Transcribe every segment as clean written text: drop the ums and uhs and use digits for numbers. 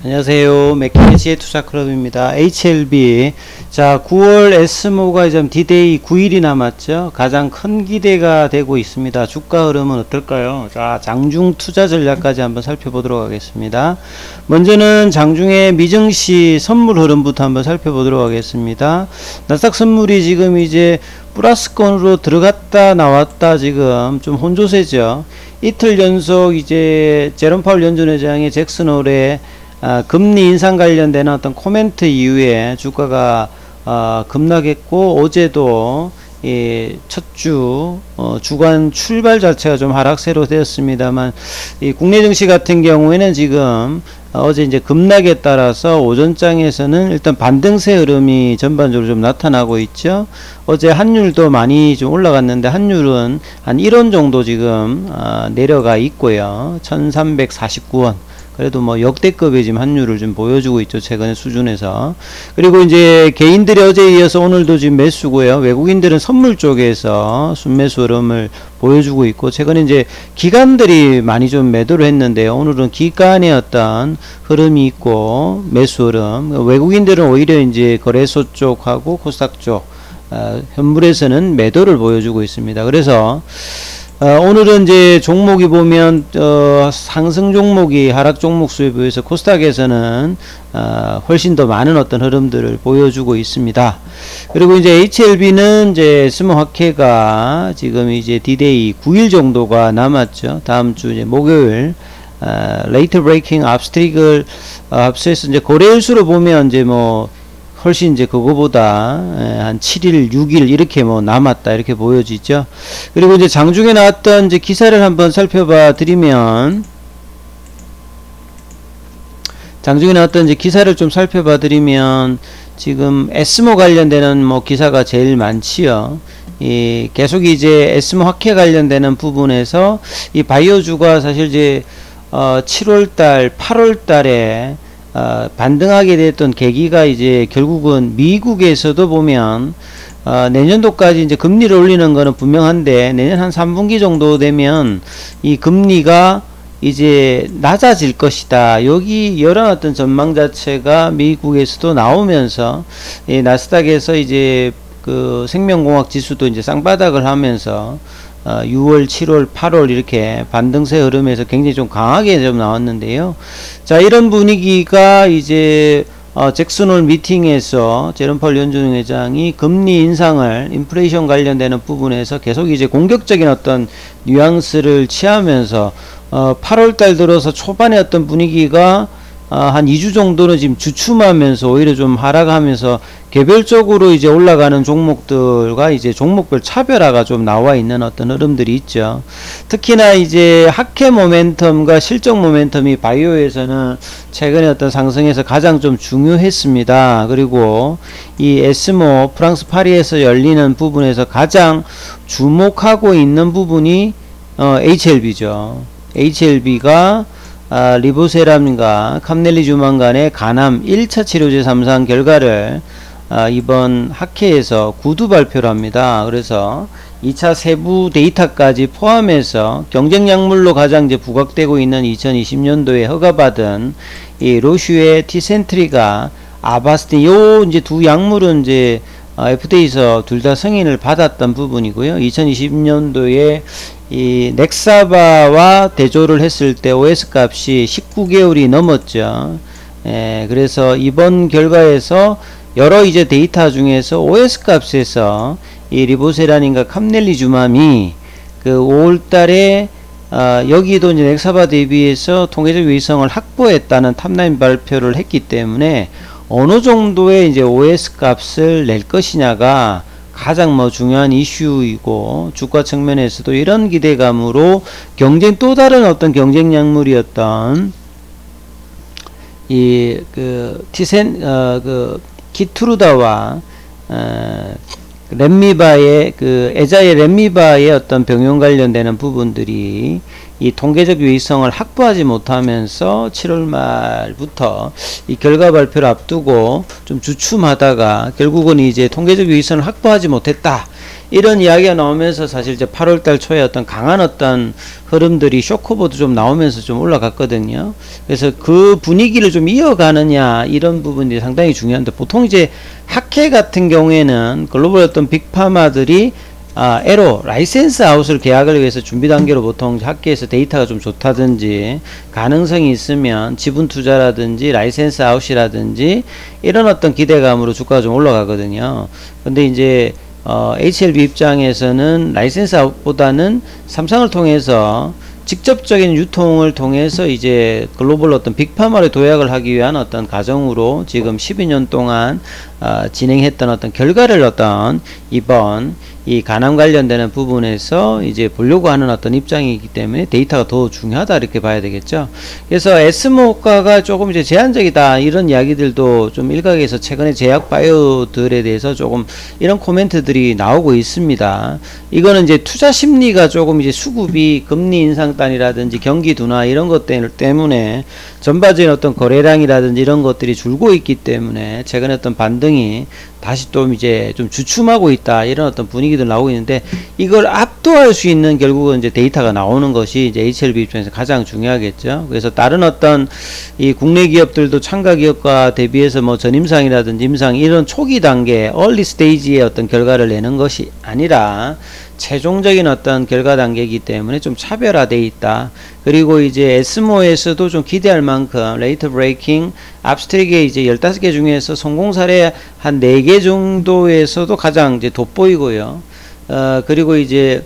안녕하세요. 맥키니지의 투자클럽입니다. HLB. 자, 9월 S모가 이제 D-Day 9일이 남았죠. 가장 큰 기대가 되고 있습니다. 주가 흐름은 어떨까요? 자, 장중 투자 전략까지 한번 살펴보도록 하겠습니다. 먼저는 장중의 미증시 선물 흐름부터 한번 살펴보도록 하겠습니다. 나스닥 선물이 지금 이제 플러스권으로 들어갔다 나왔다 지금 좀 혼조세죠. 이틀 연속 이제 제롬 파월 연준회장의 잭슨 홀에 금리 인상 관련되는 어떤 코멘트 이후에 주가가 급락했고, 어제도 첫주 주간 출발 자체가 좀 하락세로 되었습니다만, 이 국내 증시 같은 경우에는 지금 어제 이제 급락에 따라서 오전장에서는 일단 반등세 흐름이 전반적으로 좀 나타나고 있죠. 어제 환율도 많이 좀 올라갔는데 환율은 한 1원 정도 지금 내려가 있고요. 1349원. 그래도 뭐 역대급의 지금 환율을 좀 보여주고 있죠. 최근의 수준에서. 그리고 이제 개인들이 어제에 이어서 오늘도 지금 매수고요. 외국인들은 선물 쪽에서 순매수 흐름을 보여주고 있고, 최근에 이제 기관들이 많이 좀 매도를 했는데요. 오늘은 기관의 어떤 흐름이 있고 매수 흐름. 외국인들은 오히려 이제 거래소 쪽하고 코스닥 쪽 현물에서는 매도를 보여주고 있습니다. 그래서 오늘은 이제 종목이 보면 상승 종목이 하락 종목 수에 비해서 코스닥에서는 훨씬 더 많은 어떤 흐름들을 보여주고 있습니다. 그리고 이제 HLB는 이제 스모 화케가 지금 이제 D-Day 9일 정도가 남았죠. 다음 주 이제 목요일 레이트 브레이킹 압스트릭을 앞서서 이제 거래일 수로 보면 이제 뭐 훨씬 이제 그거보다 한 7일, 6일 이렇게 뭐 남았다 이렇게 보여지죠. 그리고 이제 장중에 나왔던 이제 기사를 한번 살펴봐 드리면, 장중에 나왔던 이제 기사를 좀 살펴봐 드리면 지금 에스모 관련되는 뭐 기사가 제일 많지요. 계속 이제 에스모 화케 관련되는 부분에서 이 바이오주가 사실 이제 7월달, 8월달에 반등하게 됐던 계기가 이제 결국은 미국에서도 보면 내년도까지 이제 금리를 올리는 거는 분명한데, 내년 한 3분기 정도 되면 이 금리가 이제 낮아질 것이다. 여기 이런 어떤 전망 자체가 미국에서도 나오면서 나스닥에서 이제 그 생명공학 지수도 이제 쌍바닥을 하면서 6월, 7월, 8월 이렇게 반등세 흐름에서 굉장히 좀 강하게 좀 나왔는데요. 자, 이런 분위기가 이제 잭슨 홀 미팅에서 제롬 파월 연준 회장이 금리 인상을 인플레이션 관련되는 부분에서 계속 이제 공격적인 어떤 뉘앙스를 취하면서 8월 달 들어서 초반에 어떤 분위기가 한 2주 정도는 지금 주춤하면서 오히려 좀 하락하면서 개별적으로 이제 올라가는 종목들과 이제 종목별 차별화가 좀 나와 있는 어떤 흐름들이 있죠. 특히나 이제 하케 모멘텀과 실적 모멘텀이 바이오에서는 최근에 어떤 상승에서 가장 좀 중요했습니다. 그리고 이 에스모 프랑스 파리에서 열리는 부분에서 가장 주목하고 있는 부분이 HLB죠. HLB가 리보세람과 캄넬리주만 간의 간암 1차 치료제 3상 결과를 이번 학회에서 구두 발표를 합니다. 그래서 2차 세부 데이터까지 포함해서 경쟁약물로 가장 이제 부각되고 있는 2020년도에 허가받은 이 로슈의 티센트리가 아바스틴, 요 이제 두 약물은 이제 FDA에서 둘 다 승인을 받았던 부분이고요. 2020년도에 이 넥사바와 대조를 했을 때 OS 값이 19개월이 넘었죠. 그래서 이번 결과에서 여러 이제 데이터 중에서 OS 값에서 이 리보세란인과 캄넬리주맘이 그 5월달에 여기도 이제 넥사바 대비해서 통계적 위성을 확보했다는 탑라인 발표를 했기 때문에 어느 정도의 이제 OS 값을 낼 것이냐가 가장 뭐 중요한 이슈이고, 주가 측면에서도 이런 기대감으로 또 다른 어떤 경쟁 약물이었던 이 그 키투르다와 렘미바의 에자의 렘미바의 어떤 병용 관련되는 부분들이 이 통계적 유의성을 확보하지 못하면서 7월 말부터 이 결과 발표를 앞두고 좀 주춤하다가 결국은 이제 통계적 유의성을 확보하지 못했다. 이런 이야기가 나오면서 사실 이제 8월달 초에 어떤 강한 어떤 흐름들이 쇼크보도 좀 나오면서 좀 올라갔거든요. 그래서 그 분위기를 좀 이어가느냐 이런 부분이 상당히 중요한데, 보통 이제 학회 같은 경우에는 글로벌 어떤 빅파마들이 에로 라이센스 아웃을 계약을 위해서 준비 단계로 보통 학계에서 데이터가 좀 좋다든지 가능성이 있으면 지분 투자라든지 라이센스 아웃이라든지 이런 어떤 기대감으로 주가가 좀 올라가거든요. 근데 이제 HLB 입장에서는 라이센스 아웃보다는 삼성을 통해서 직접적인 유통을 통해서 이제 글로벌 어떤 빅파마를 도약을 하기 위한 어떤 과정으로 지금 12년 동안 진행했던 어떤 결과를 어떤 이번 이 간암 관련되는 부분에서 이제 보려고 하는 어떤 입장이기 때문에 데이터가 더 중요하다 이렇게 봐야 되겠죠. 그래서 에스모가가 조금 이제 제한적이다 이런 이야기들도 좀 일각에서 최근에 제약 바이오들에 대해서 조금 이런 코멘트들이 나오고 있습니다. 이거는 이제 투자 심리가 조금 이제 수급이 금리 인상단이라든지 경기 둔화 이런 것 때문에 전반적인 어떤 거래량이라든지 이런 것들이 줄고 있기 때문에 최근에 어떤 반등이 다시 또 이제 좀 주춤하고 있다 이런 어떤 분위기들 나오고 있는데, 이걸 압도할 수 있는 결국은 이제 데이터가 나오는 것이 이제 HLB 입장에서 가장 중요하겠죠. 그래서 다른 어떤 이 국내 기업들도 참가 기업과 대비해서 뭐 전임상이라든지 임상 이런 초기 단계 얼리 스테이지의 어떤 결과를 내는 것이 아니라 최종적인 어떤 결과 단계이기 때문에 좀 차별화되어 있다. 그리고 이제 에스모에서도 좀 기대할 만큼 레이트 브레이킹 압스트랙의 이제 15개 중에서 성공 사례 한 4개 정도에서도 가장 이제 돋보이고요. 그리고 이제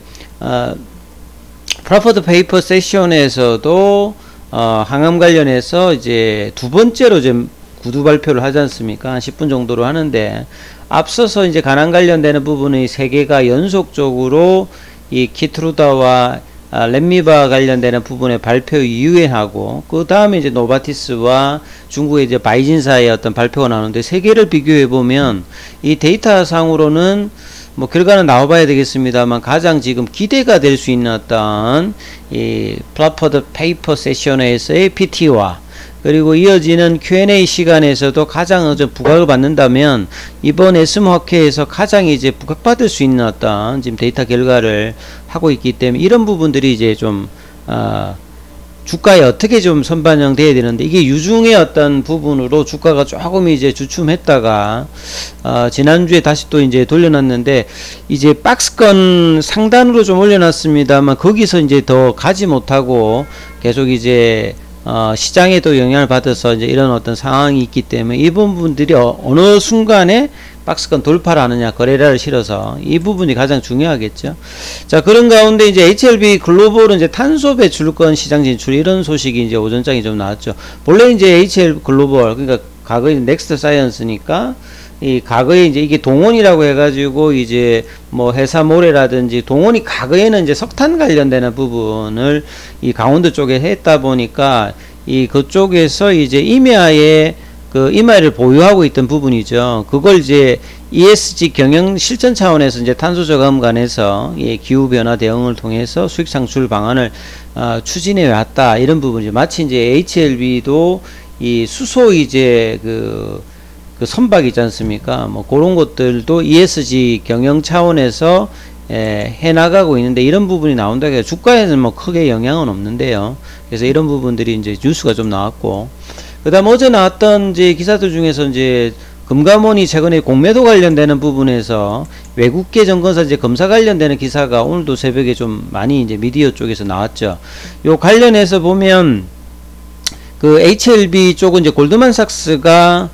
프라퍼드 페이퍼 세션에서도 항암 관련해서 이제 두 번째로 지금 구두 발표를 하지 않습니까? 한 10분 정도로 하는데, 앞서서 이제 간암 관련되는 부분의 3개가 연속적으로 이 키트루다와 렘미바 관련되는 부분의 발표 이후에 하고, 그 다음에 이제 노바티스와 중국의 이제 바이진사의 어떤 발표가 나오는데, 3개를 비교해 보면 이 데이터 상으로는 뭐 결과는 나와봐야 되겠습니다만 가장 지금 기대가 될 수 있는 어떤 이 플라퍼드 페이퍼 세션에서의 PT와 그리고 이어지는 Q&A 시간에서도 가장 부각을 받는다면 이번 에스모 학회에서 가장 이제 부각받을 수 있는 어떤 지금 데이터 결과를 하고 있기 때문에 이런 부분들이 이제 좀 주가에 어떻게 좀 선반영 돼야 되는데, 이게 유중의 어떤 부분으로 주가가 조금 이제 주춤했다가 지난주에 다시 또 이제 돌려놨는데, 이제 박스권 상단으로 좀 올려놨습니다만 거기서 이제 더 가지 못하고 계속 이제 시장에도 영향을 받아서 이제 이런 어떤 상황이 있기 때문에 이 부분들이 어느 순간에 박스권 돌파를 하느냐, 거래량을 실어서 이 부분이 가장 중요하겠죠. 자, 그런 가운데 이제 HLB 글로벌은 이제 탄소 배출권 시장 진출 이런 소식이 이제 오전장에 좀 나왔죠. 본래 이제 HL 글로벌, 그러니까 과거에 넥스트 사이언스니까 이 과거에 이제 이게 동원이라고 해가지고 이제 뭐 회사 모래라든지 동원이 과거에는 이제 석탄 관련되는 부분을 이 강원도 쪽에 했다 보니까 이 그쪽에서 이제 임야에 그 임야를 보유하고 있던 부분이죠. 그걸 이제 ESG 경영 실천 차원에서 이제 탄소 저감관에서 이 기후 변화 대응을 통해서 수익 창출 방안을 추진해 왔다 이런 부분이죠. 마치 이제 HLB도 이 수소 이제 그 선박 있지 않습니까? 뭐 그런 것들도 ESG 경영 차원에서 해나가고 있는데 이런 부분이 나온다고 해서 주가에는 뭐 크게 영향은 없는데요. 그래서 이런 부분들이 이제 뉴스가 좀 나왔고, 그 다음 어제 나왔던 이제 기사들 중에서 이제 금감원이 최근에 공매도 관련되는 부분에서 외국계 증권사 이제 검사 관련되는 기사가 오늘도 새벽에 좀 많이 이제 미디어 쪽에서 나왔죠. 요 관련해서 보면 그 HLB 쪽은 이제 골드만삭스가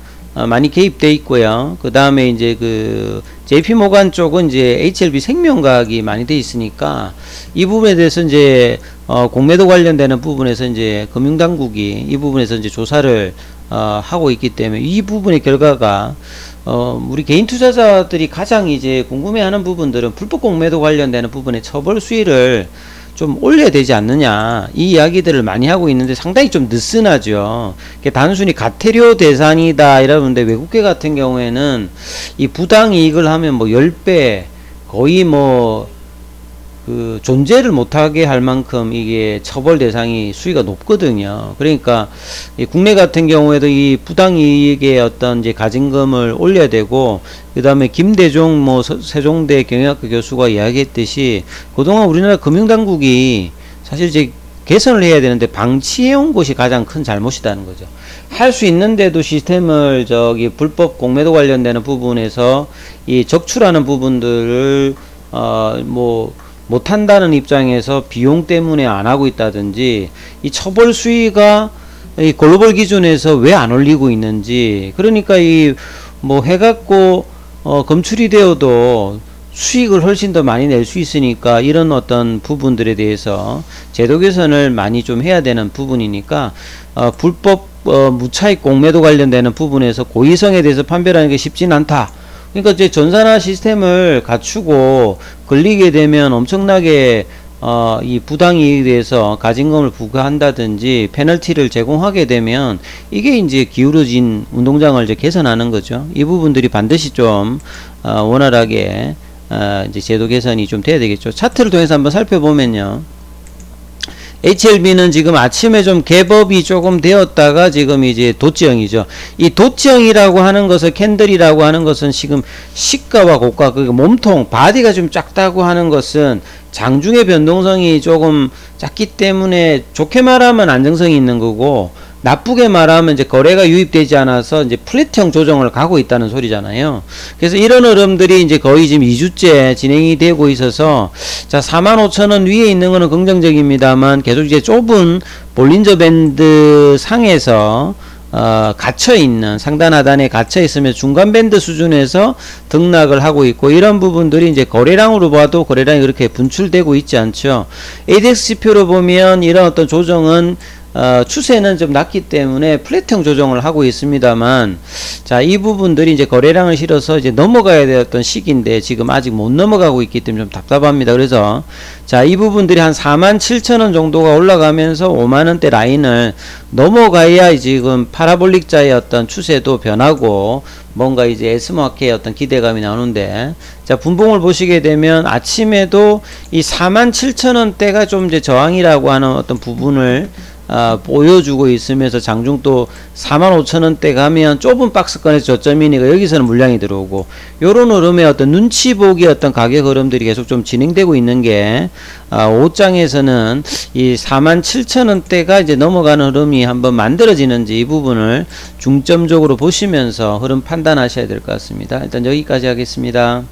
많이 개입돼 있고요. 그 다음에 이제 그 JP모간 쪽은 이제 HLB 생명과학이 많이 돼 있으니까 이 부분에 대해서 이제 공매도 관련되는 부분에서 이제 금융당국이 이 부분에서 이제 조사를 하고 있기 때문에 이 부분의 결과가 우리 개인 투자자들이 가장 이제 궁금해하는 부분들은 불법 공매도 관련되는 부분의 처벌 수위를 좀 올려야 되지 않느냐 이 이야기들을 많이 하고 있는데 상당히 좀 느슨하죠. 단순히 가태료 대상이다 이러는데 외국계 같은 경우에는 이 부당 이익을 하면 뭐 10배 거의 뭐 그 존재를 못하게 할 만큼 이게 처벌 대상이 수위가 높거든요. 그러니까 이 국내 같은 경우에도 이 부당이익의 어떤 이제 가징금을 올려야 되고, 그 다음에 김대중 뭐 세종대 경영학과 교수가 이야기했듯이 그동안 우리나라 금융당국이 사실 이제 개선을 해야 되는데 방치해온 것이 가장 큰 잘못이라는 거죠. 할 수 있는데도 시스템을 저기 불법 공매도 관련되는 부분에서 이 적출하는 부분들을 뭐 못한다는 입장에서 비용 때문에 안 하고 있다든지, 이 처벌 수위가 이 글로벌 기준에서 왜 안 올리고 있는지, 그러니까 이 뭐 해갖고 검출이 되어도 수익을 훨씬 더 많이 낼 수 있으니까 이런 어떤 부분들에 대해서 제도 개선을 많이 좀 해야 되는 부분이니까 불법 무차익 공매도 관련되는 부분에서 고의성에 대해서 판별하는 게 쉽지는 않다. 그러니까 이제 전산화 시스템을 갖추고 걸리게 되면 엄청나게 이 부당이익에 대해서 가징금을 부과한다든지 페널티를 제공하게 되면 이게 이제 기울어진 운동장을 이제 개선하는 거죠. 이 부분들이 반드시 좀 원활하게 이제 제도 개선이 좀 돼야 되겠죠. 차트를 통해서 한번 살펴보면요. HLB는 지금 아침에 좀 갭업이 조금 되었다가 지금 이제 도치형이죠. 이 도치형이라고 하는 것을, 캔들이라고 하는 것은 지금 시가와 고가, 그 몸통, 바디가 좀 작다고 하는 것은 장중의 변동성이 조금 작기 때문에 좋게 말하면 안정성이 있는 거고, 나쁘게 말하면 이제 거래가 유입되지 않아서 이제 플랫형 조정을 가고 있다는 소리잖아요. 그래서 이런 흐름들이 이제 거의 지금 2주째 진행이 되고 있어서, 자, 45,000원 위에 있는 거는 긍정적입니다만 계속 이제 좁은 볼린저 밴드 상에서 갇혀있는, 상단 하단에 갇혀있으면 중간 밴드 수준에서 등락을 하고 있고, 이런 부분들이 이제 거래량으로 봐도 거래량이 그렇게 분출되고 있지 않죠. ADX 지표로 보면 이런 어떤 조정은 추세는 좀 낮기 때문에 플랫형 조정을 하고 있습니다만, 자, 이 부분들이 이제 거래량을 실어서 이제 넘어가야 되었던 시기인데 지금 아직 못 넘어가고 있기 때문에 좀 답답합니다. 그래서 자, 이 부분들이 한 47,000원 정도가 올라가면서 5만원대 라인을 넘어가야 지금 파라볼릭자의 어떤 추세도 변하고 뭔가 이제 에스마켓의 어떤 기대감이 나오는데, 자, 분봉을 보시게 되면 아침에도 이 47,000원대가 좀 이제 저항이라고 하는 어떤 부분을 보여주고 있으면서 장중 또 45,000원대 가면 좁은 박스권에서 저점이니까 여기서는 물량이 들어오고, 요런 흐름의 어떤 눈치 보기 어떤 가격 흐름들이 계속 좀 진행되고 있는 게 5장에서는 이 47,000원대가 이제 넘어가는 흐름이 한번 만들어지는지 이 부분을 중점적으로 보시면서 흐름 판단하셔야 될 것 같습니다. 일단 여기까지 하겠습니다.